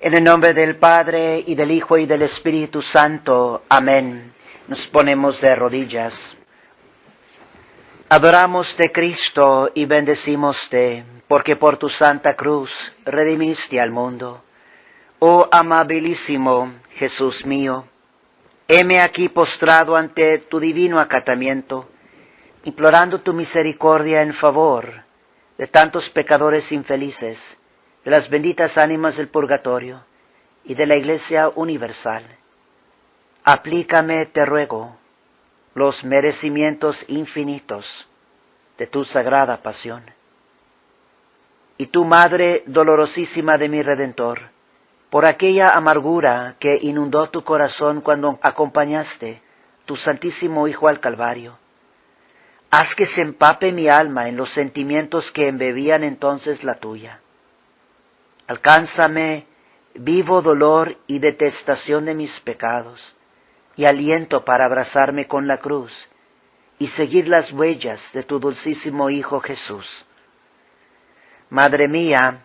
En el nombre del Padre, y del Hijo, y del Espíritu Santo. Amén. Nos ponemos de rodillas. Adoramoste, Cristo, y bendecimoste, porque por tu santa cruz redimiste al mundo. Oh amabilísimo Jesús mío, heme aquí postrado ante tu divino acatamiento, implorando tu misericordia en favor de tantos pecadores infelices, de las benditas ánimas del purgatorio y de la Iglesia universal. Aplícame, te ruego, los merecimientos infinitos de tu sagrada pasión. Y tu Madre dolorosísima de mi Redentor, por aquella amargura que inundó tu corazón cuando acompañaste tu Santísimo Hijo al Calvario, haz que se empape mi alma en los sentimientos que embebían entonces la tuya. Alcánzame vivo dolor y detestación de mis pecados, y aliento para abrazarme con la cruz y seguir las huellas de tu dulcísimo Hijo Jesús. Madre mía,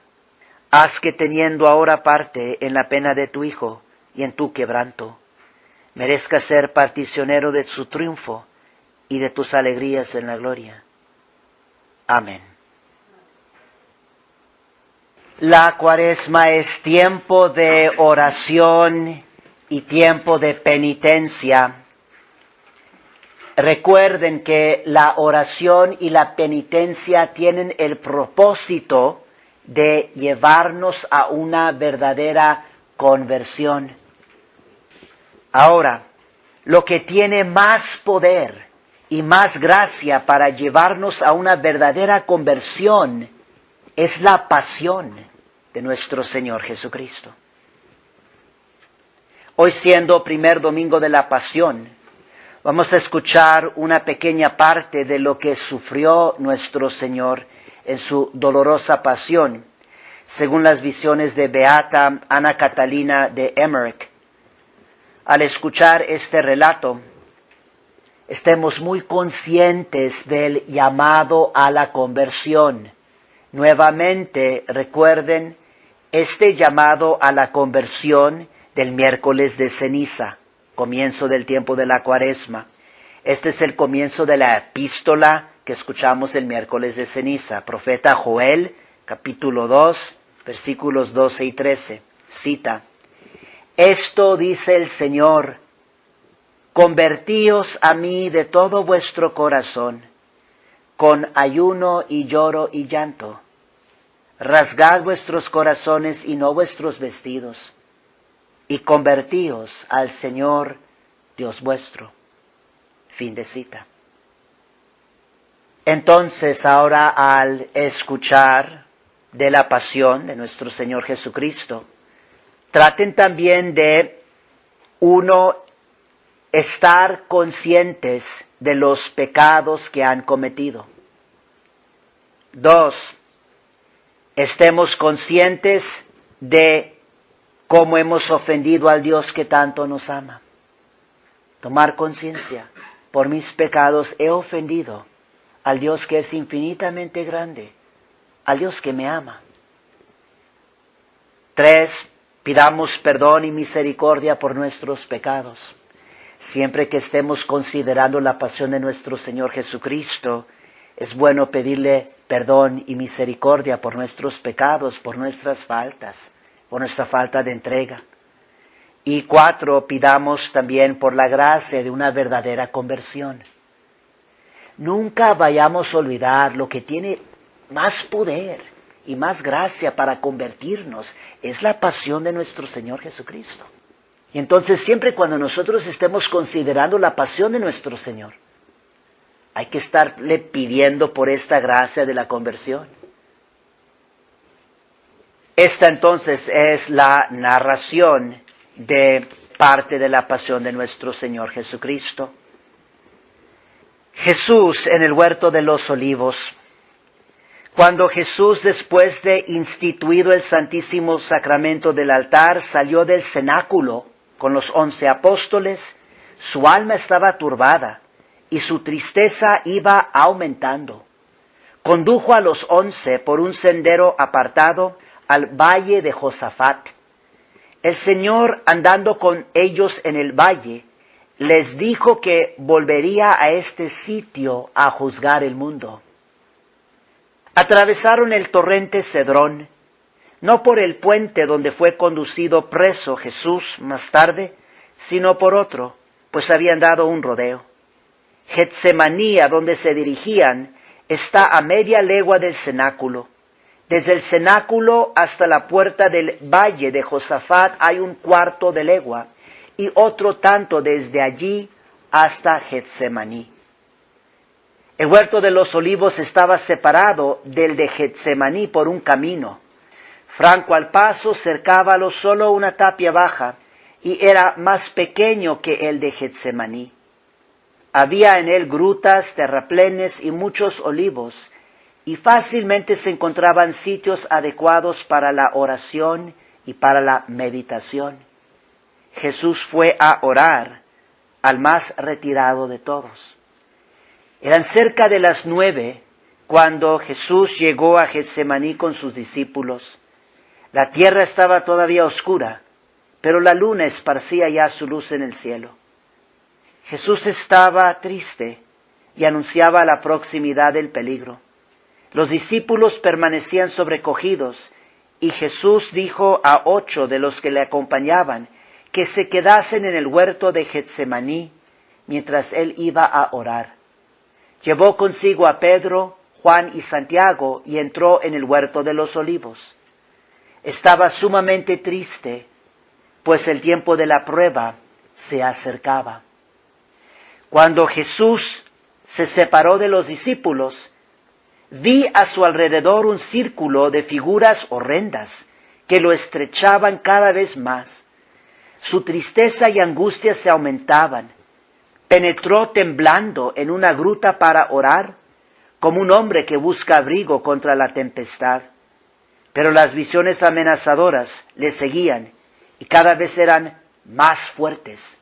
haz que teniendo ahora parte en la pena de tu Hijo y en tu quebranto, merezca ser particionero de su triunfo y de tus alegrías en la gloria. Amén. La Cuaresma es tiempo de oración y tiempo de penitencia. Recuerden que la oración y la penitencia tienen el propósito de llevarnos a una verdadera conversión. Ahora, lo que tiene más poder y más gracia para llevarnos a una verdadera conversión es la pasión de nuestro Señor Jesucristo. Hoy, siendo primer domingo de la Pasión, vamos a escuchar una pequeña parte de lo que sufrió nuestro Señor en su dolorosa pasión, según las visiones de Beata Ana Catalina de Emmerich. Al escuchar este relato, estemos muy conscientes del llamado a la conversión. Nuevamente, recuerden este llamado a la conversión del miércoles de ceniza, comienzo del tiempo de la Cuaresma. Este es el comienzo de la epístola que escuchamos el miércoles de ceniza. Profeta Joel, capítulo 2, versículos 12 y 13. Cita: Esto dice el Señor: convertíos a mí de todo vuestro corazón, con ayuno y lloro y llanto. Rasgad vuestros corazones y no vuestros vestidos, y convertíos al Señor Dios vuestro. Fin de cita. Entonces, ahora al escuchar de la pasión de nuestro Señor Jesucristo, traten también de, uno, estar conscientes de los pecados que han cometido. 2, estemos conscientes de cómo hemos ofendido al Dios que tanto nos ama. Tomar conciencia: por mis pecados he ofendido al Dios que es infinitamente grande, al Dios que me ama. 3, pidamos perdón y misericordia por nuestros pecados. Siempre que estemos considerando la pasión de nuestro Señor Jesucristo, es bueno pedirle perdón y misericordia por nuestros pecados, por nuestras faltas, por nuestra falta de entrega. Y 4, pidamos también por la gracia de una verdadera conversión. Nunca vayamos a olvidar lo que tiene más poder y más gracia para convertirnos, es la pasión de nuestro Señor Jesucristo. Y entonces, siempre cuando nosotros estemos considerando la pasión de nuestro Señor, hay que estarle pidiendo por esta gracia de la conversión. Esta entonces es la narración de parte de la pasión de nuestro Señor Jesucristo. Jesús en el huerto de los Olivos. Cuando Jesús, después de instituido el Santísimo Sacramento del altar, salió del cenáculo con los 11 apóstoles, su alma estaba turbada y su tristeza iba aumentando. Condujo a los 11 por un sendero apartado al valle de Josafat. El Señor, andando con ellos en el valle, les dijo que volvería a este sitio a juzgar el mundo. Atravesaron el torrente Cedrón, no por el puente donde fue conducido preso Jesús más tarde, sino por otro, pues habían dado un rodeo. Getsemaní, a donde se dirigían, está a media legua del cenáculo. Desde el cenáculo hasta la puerta del valle de Josafat hay un cuarto de legua, y otro tanto desde allí hasta Getsemaní. El huerto de los olivos estaba separado del de Getsemaní por un camino. Franco al paso, cercábalo solo una tapia baja, y era más pequeño que el de Getsemaní. Había en él grutas, terraplenes y muchos olivos, y fácilmente se encontraban sitios adecuados para la oración y para la meditación. Jesús fue a orar al más retirado de todos. Eran cerca de las 9 cuando Jesús llegó a Getsemaní con sus discípulos. La tierra estaba todavía oscura, pero la luna esparcía ya su luz en el cielo. Jesús estaba triste y anunciaba la proximidad del peligro. Los discípulos permanecían sobrecogidos, y Jesús dijo a 8 de los que le acompañaban que se quedasen en el huerto de Getsemaní mientras él iba a orar. Llevó consigo a Pedro, Juan y Santiago y entró en el huerto de los olivos. Estaba sumamente triste, pues el tiempo de la prueba se acercaba. Cuando Jesús se separó de los discípulos, vi a su alrededor un círculo de figuras horrendas que lo estrechaban cada vez más. Su tristeza y angustia se aumentaban. Penetró temblando en una gruta para orar, como un hombre que busca abrigo contra la tempestad. Pero las visiones amenazadoras le seguían y cada vez eran más fuertes.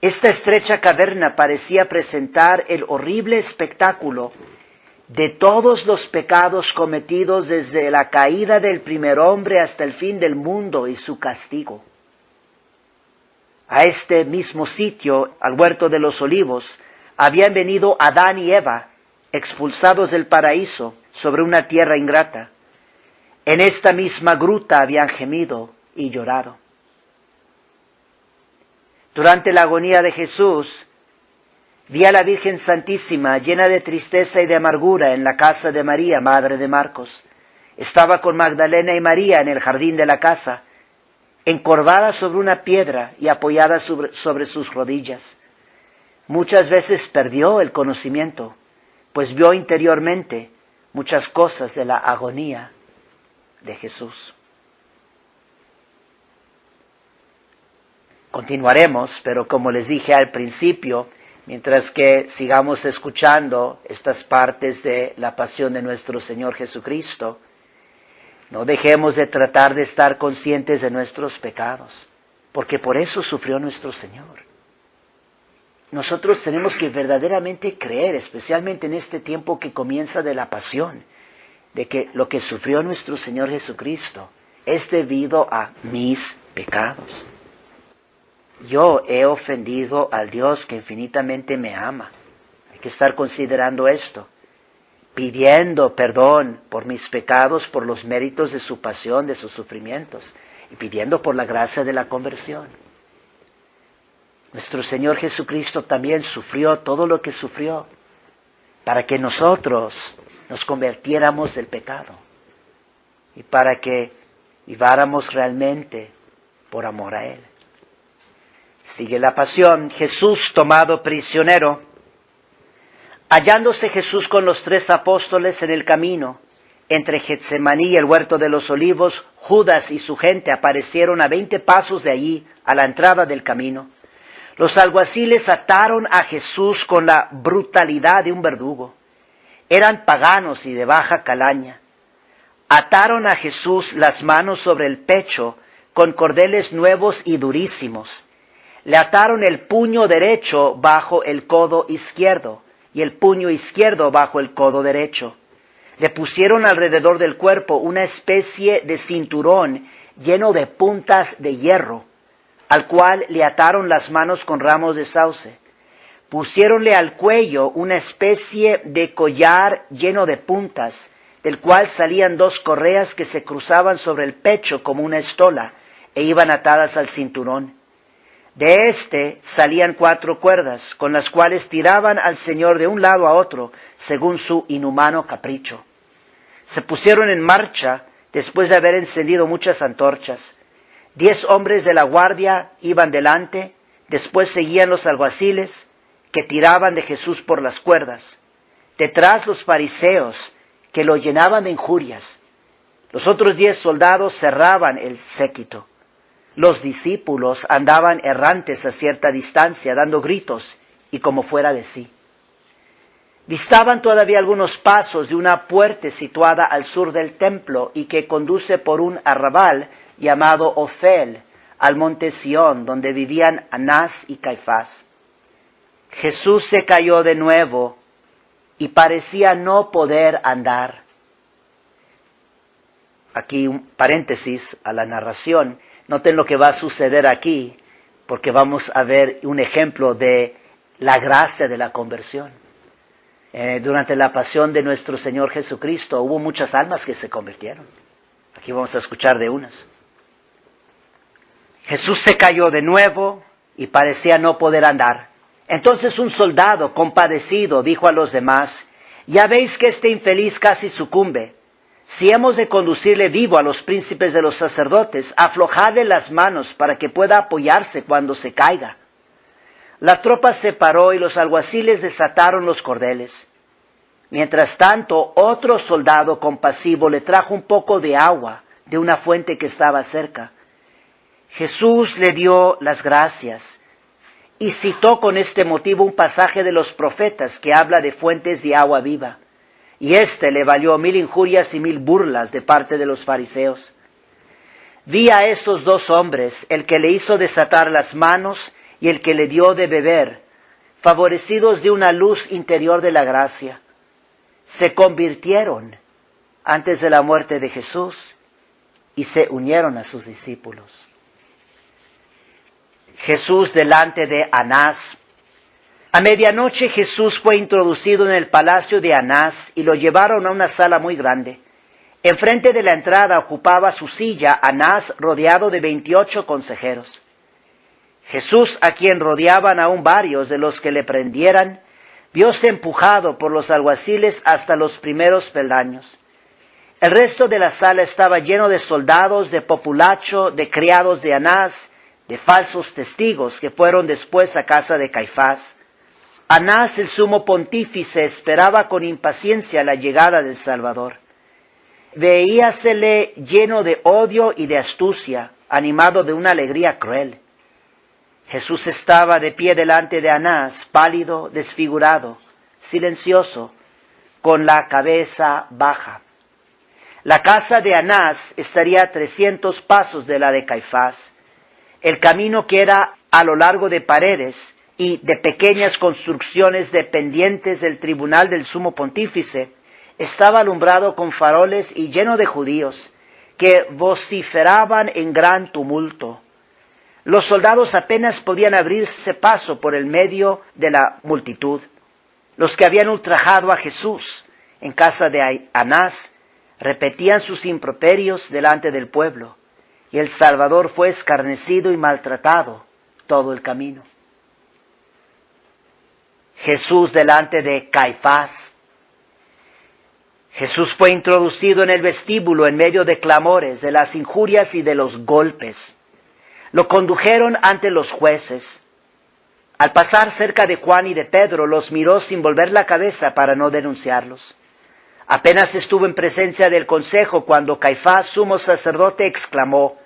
Esta estrecha caverna parecía presentar el horrible espectáculo de todos los pecados cometidos desde la caída del primer hombre hasta el fin del mundo y su castigo. A este mismo sitio, al huerto de los olivos, habían venido Adán y Eva, expulsados del paraíso, sobre una tierra ingrata. En esta misma gruta habían gemido y llorado. Durante la agonía de Jesús, vi a la Virgen Santísima llena de tristeza y de amargura en la casa de María, madre de Marcos. Estaba con Magdalena y María en el jardín de la casa, encorvada sobre una piedra y apoyada sobre sus rodillas. Muchas veces perdió el conocimiento, pues vio interiormente muchas cosas de la agonía de Jesús. Continuaremos, pero como les dije al principio, mientras que sigamos escuchando estas partes de la pasión de nuestro Señor Jesucristo, no dejemos de tratar de estar conscientes de nuestros pecados, porque por eso sufrió nuestro Señor. Nosotros tenemos que verdaderamente creer, especialmente en este tiempo que comienza de la pasión, de que lo que sufrió nuestro Señor Jesucristo es debido a mis pecados. Yo he ofendido al Dios que infinitamente me ama. Hay que estar considerando esto, pidiendo perdón por mis pecados, por los méritos de su pasión, de sus sufrimientos, y pidiendo por la gracia de la conversión. Nuestro Señor Jesucristo también sufrió todo lo que sufrió, para que nosotros nos convirtiéramos del pecado, y para que viváramos realmente por amor a Él. Sigue la pasión. Jesús tomado prisionero. Hallándose Jesús con los 3 apóstoles en el camino, entre Getsemaní y el huerto de los olivos, Judas y su gente aparecieron a 20 pasos de allí, a la entrada del camino. Los alguaciles ataron a Jesús con la brutalidad de un verdugo. Eran paganos y de baja calaña. Ataron a Jesús las manos sobre el pecho con cordeles nuevos y durísimos. Le ataron el puño derecho bajo el codo izquierdo y el puño izquierdo bajo el codo derecho. Le pusieron alrededor del cuerpo una especie de cinturón lleno de puntas de hierro, al cual le ataron las manos con ramos de sauce. Pusiéronle al cuello una especie de collar lleno de puntas, del cual salían 2 correas que se cruzaban sobre el pecho como una estola, e iban atadas al cinturón. De éste salían 4 cuerdas, con las cuales tiraban al Señor de un lado a otro, según su inhumano capricho. Se pusieron en marcha después de haber encendido muchas antorchas. 10 hombres de la guardia iban delante, después seguían los alguaciles, que tiraban de Jesús por las cuerdas. Detrás los fariseos, que lo llenaban de injurias. Los otros 10 soldados cerraban el séquito. Los discípulos andaban errantes a cierta distancia, dando gritos y como fuera de sí. Distaban todavía algunos pasos de una puerta situada al sur del templo y que conduce por un arrabal llamado Ofel al monte Sión, donde vivían Anás y Caifás. Jesús se cayó de nuevo y parecía no poder andar. Aquí un paréntesis a la narración. Noten lo que va a suceder aquí, porque vamos a ver un ejemplo de la gracia de la conversión. Durante la pasión de nuestro Señor Jesucristo hubo muchas almas que se convirtieron. Aquí vamos a escuchar de unas. Jesús se cayó de nuevo y parecía no poder andar. Entonces un soldado compadecido dijo a los demás: «Ya veis que este infeliz casi sucumbe. Si hemos de conducirle vivo a los príncipes de los sacerdotes, aflojadle las manos para que pueda apoyarse cuando se caiga». La tropa se paró y los alguaciles desataron los cordeles. Mientras tanto, otro soldado compasivo le trajo un poco de agua de una fuente que estaba cerca. Jesús le dio las gracias y citó con este motivo un pasaje de los profetas que habla de fuentes de agua viva. Y le valió 1000 injurias y 1000 burlas de parte de los fariseos. Vi a esos 2 hombres, el que le hizo desatar las manos y el que le dio de beber, favorecidos de una luz interior de la gracia. Se convirtieron antes de la muerte de Jesús y se unieron a sus discípulos. Jesús delante de Anás. A medianoche Jesús fue introducido en el palacio de Anás y lo llevaron a una sala muy grande. Enfrente de la entrada ocupaba su silla Anás, rodeado de 28 consejeros. Jesús, a quien rodeaban aún varios de los que le prendieran, vióse empujado por los alguaciles hasta los primeros peldaños. El resto de la sala estaba lleno de soldados, de populacho, de criados de Anás, de falsos testigos que fueron después a casa de Caifás. Anás, el sumo pontífice, esperaba con impaciencia la llegada del Salvador. Veíasele lleno de odio y de astucia, animado de una alegría cruel. Jesús estaba de pie delante de Anás, pálido, desfigurado, silencioso, con la cabeza baja. La casa de Anás estaría a 300 pasos de la de Caifás. El camino, que era a lo largo de paredes y de pequeñas construcciones dependientes del tribunal del sumo pontífice, estaba alumbrado con faroles y lleno de judíos, que vociferaban en gran tumulto. Los soldados apenas podían abrirse paso por el medio de la multitud. Los que habían ultrajado a Jesús en casa de Anás repetían sus improperios delante del pueblo, y el Salvador fue escarnecido y maltratado todo el camino. Jesús delante de Caifás. Jesús fue introducido en el vestíbulo en medio de clamores, de las injurias y de los golpes. Lo condujeron ante los jueces. Al pasar cerca de Juan y de Pedro, los miró sin volver la cabeza para no denunciarlos. Apenas estuvo en presencia del consejo cuando Caifás, sumo sacerdote, exclamó: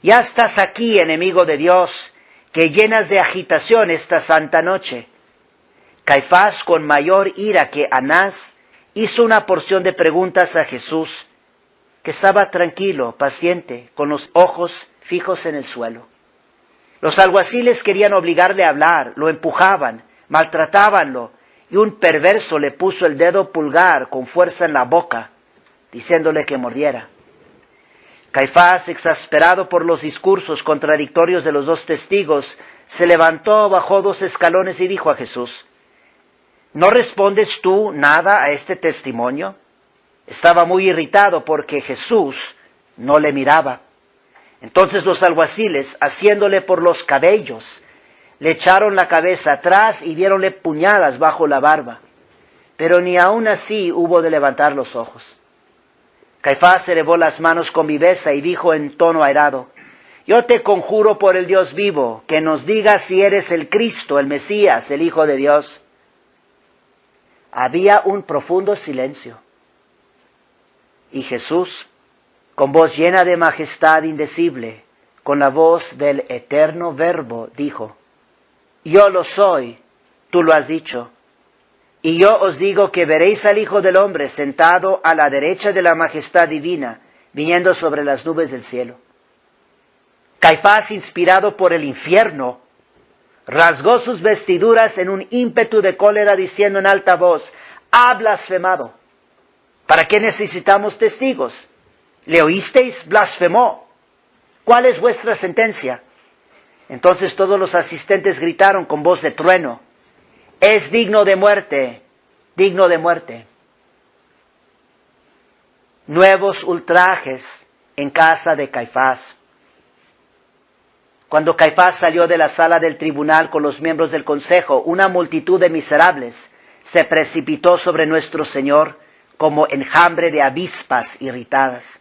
«Ya estás aquí, enemigo de Dios, que llenas de agitación esta santa noche». Caifás, con mayor ira que Anás, hizo una porción de preguntas a Jesús, que estaba tranquilo, paciente, con los ojos fijos en el suelo. Los alguaciles querían obligarle a hablar, lo empujaban, maltratábanlo, y un perverso le puso el dedo pulgar con fuerza en la boca, diciéndole que mordiera. Caifás, exasperado por los discursos contradictorios de los dos testigos, se levantó, bajó 2 escalones y dijo a Jesús: ¿No respondes tú nada a este testimonio? Estaba muy irritado porque Jesús no le miraba. Entonces los alguaciles, asiéndole por los cabellos, le echaron la cabeza atrás y diéronle puñadas bajo la barba. Pero ni aun así hubo de levantar los ojos. Caifás elevó las manos con viveza y dijo en tono airado: Yo te conjuro por el Dios vivo, que nos digas si eres el Cristo, el Mesías, el Hijo de Dios. Había un profundo silencio. Y Jesús, con voz llena de majestad indecible, con la voz del eterno Verbo, dijo: Yo lo soy, tú lo has dicho. Y yo os digo que veréis al Hijo del Hombre sentado a la derecha de la majestad divina, viniendo sobre las nubes del cielo. Caifás, inspirado por el infierno, rasgó sus vestiduras en un ímpetu de cólera, diciendo en alta voz: ¡Ha blasfemado! ¿Para qué necesitamos testigos? ¿Le oísteis? Blasfemó. ¿Cuál es vuestra sentencia? Entonces todos los asistentes gritaron con voz de trueno: Es digno de muerte, digno de muerte. Nuevos ultrajes en casa de Caifás. Cuando Caifás salió de la sala del tribunal con los miembros del consejo, una multitud de miserables se precipitó sobre nuestro Señor como enjambre de avispas irritadas.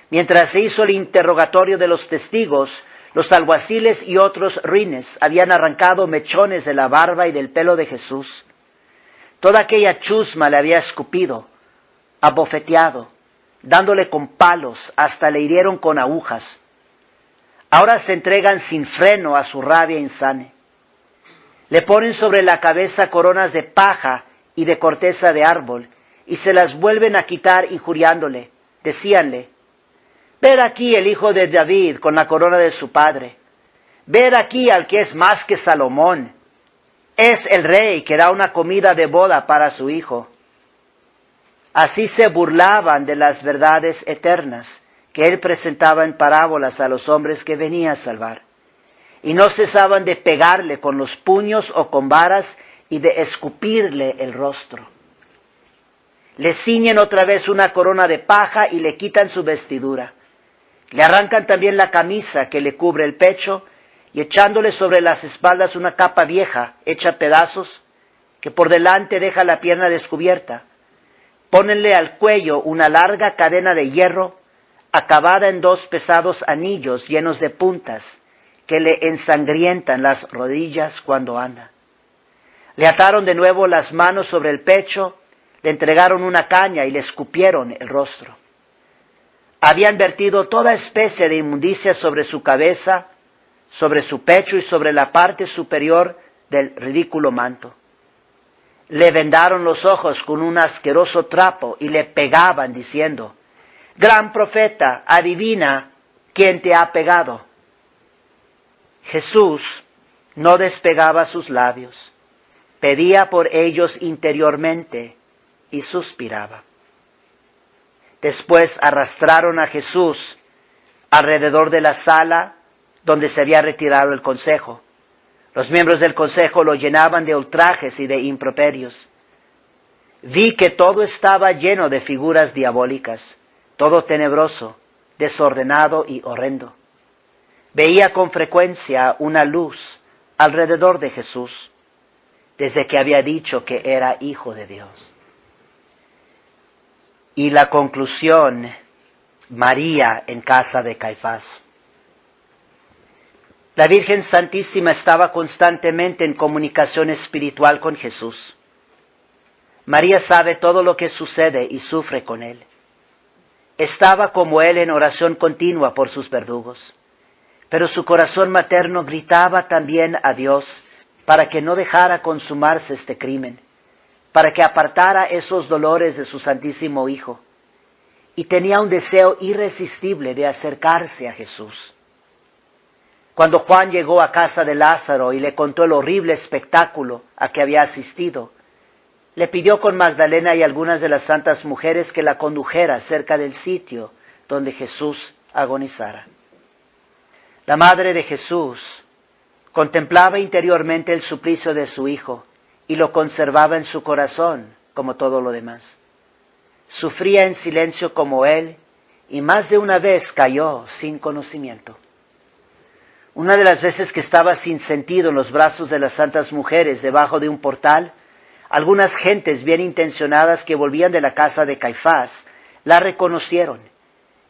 Mientras se hizo el interrogatorio de los testigos, los alguaciles y otros ruines habían arrancado mechones de la barba y del pelo de Jesús. Toda aquella chusma le había escupido, abofeteado, dándole con palos, hasta le hirieron con agujas. Ahora se entregan sin freno a su rabia insane. Le ponen sobre la cabeza coronas de paja y de corteza de árbol, y se las vuelven a quitar injuriándole. Decíanle: Ved aquí el hijo de David con la corona de su padre. Ved aquí al que es más que Salomón. Es el rey que da una comida de boda para su hijo. Así se burlaban de las verdades eternas que él presentaba en parábolas a los hombres que venía a salvar. Y no cesaban de pegarle con los puños o con varas y de escupirle el rostro. Le ciñen otra vez una corona de paja y le quitan su vestidura. Le arrancan también la camisa que le cubre el pecho, y echándole sobre las espaldas una capa vieja, hecha a pedazos, que por delante deja la pierna descubierta. Pónenle al cuello una larga cadena de hierro, acabada en 2 pesados anillos llenos de puntas, que le ensangrientan las rodillas cuando anda. Le ataron de nuevo las manos sobre el pecho, le entregaron una caña y le escupieron el rostro. Habían vertido toda especie de inmundicia sobre su cabeza, sobre su pecho y sobre la parte superior del ridículo manto. Le vendaron los ojos con un asqueroso trapo y le pegaban diciendo: Gran profeta, adivina quién te ha pegado. Jesús no despegaba sus labios, pedía por ellos interiormente y suspiraba. Después arrastraron a Jesús alrededor de la sala donde se había retirado el consejo. Los miembros del consejo lo llenaban de ultrajes y de improperios. Vi que todo estaba lleno de figuras diabólicas, todo tenebroso, desordenado y horrendo. Veía con frecuencia una luz alrededor de Jesús, desde que había dicho que era Hijo de Dios. Y la conclusión: María en casa de Caifás. La Virgen Santísima estaba constantemente en comunicación espiritual con Jesús. María sabe todo lo que sucede y sufre con él. Estaba como él en oración continua por sus verdugos, pero su corazón materno gritaba también a Dios para que no dejara consumarse este crimen, para que apartara esos dolores de su Santísimo Hijo, y tenía un deseo irresistible de acercarse a Jesús. Cuando Juan llegó a casa de Lázaro y le contó el horrible espectáculo a que había asistido, le pidió con Magdalena y algunas de las santas mujeres que la condujera cerca del sitio donde Jesús agonizara. La madre de Jesús contemplaba interiormente el suplicio de su Hijo y lo conservaba en su corazón, como todo lo demás. Sufría en silencio como Él y más de una vez cayó sin conocimiento. Una de las veces que estaba sin sentido en los brazos de las santas mujeres debajo de un portal, algunas gentes bien intencionadas que volvían de la casa de Caifás la reconocieron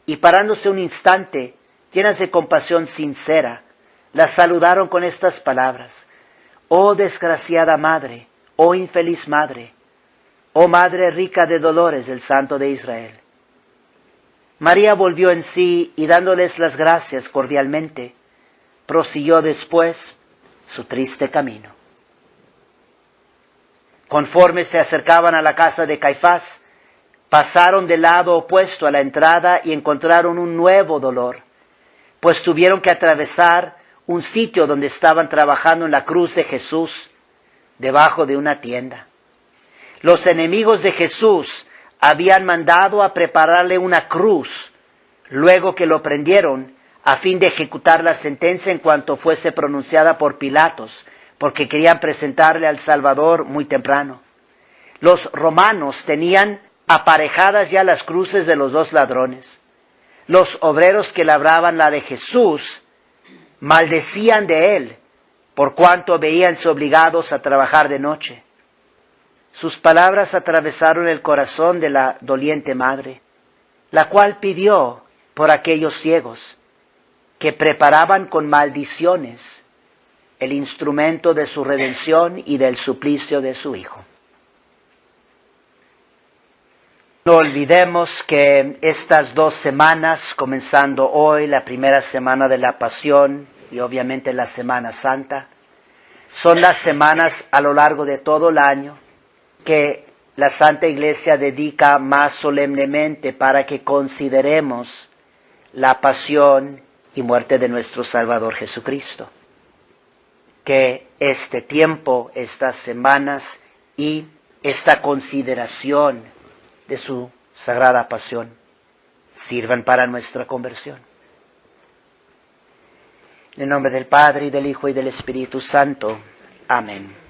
y parándose un instante, llenas de compasión sincera, la saludaron con estas palabras: «Oh desgraciada madre, oh infeliz madre, oh madre rica de dolores del Santo de Israel». María volvió en sí y dándoles las gracias cordialmente, prosiguió después su triste camino. Conforme se acercaban a la casa de Caifás, pasaron del lado opuesto a la entrada y encontraron un nuevo dolor, pues tuvieron que atravesar un sitio donde estaban trabajando en la cruz de Jesús, debajo de una tienda. Los enemigos de Jesús habían mandado a prepararle una cruz, luego que lo prendieron, a fin de ejecutar la sentencia en cuanto fuese pronunciada por Pilatos, porque querían presentarle al Salvador muy temprano. Los romanos tenían aparejadas ya las cruces de los dos ladrones. Los obreros que labraban la de Jesús maldecían de él, por cuanto veíanse obligados a trabajar de noche. Sus palabras atravesaron el corazón de la doliente madre, la cual pidió por aquellos ciegos que preparaban con maldiciones el instrumento de su redención y del suplicio de su Hijo. No olvidemos que estas 2 semanas, comenzando hoy, la primera semana de la Pasión y obviamente la Semana Santa, son las semanas a lo largo de todo el año que la Santa Iglesia dedica más solemnemente para que consideremos la pasión y muerte de nuestro Salvador Jesucristo. Que este tiempo, estas semanas y esta consideración de su sagrada pasión sirvan para nuestra conversión. En el nombre del Padre, y del Hijo, y del Espíritu Santo. Amén.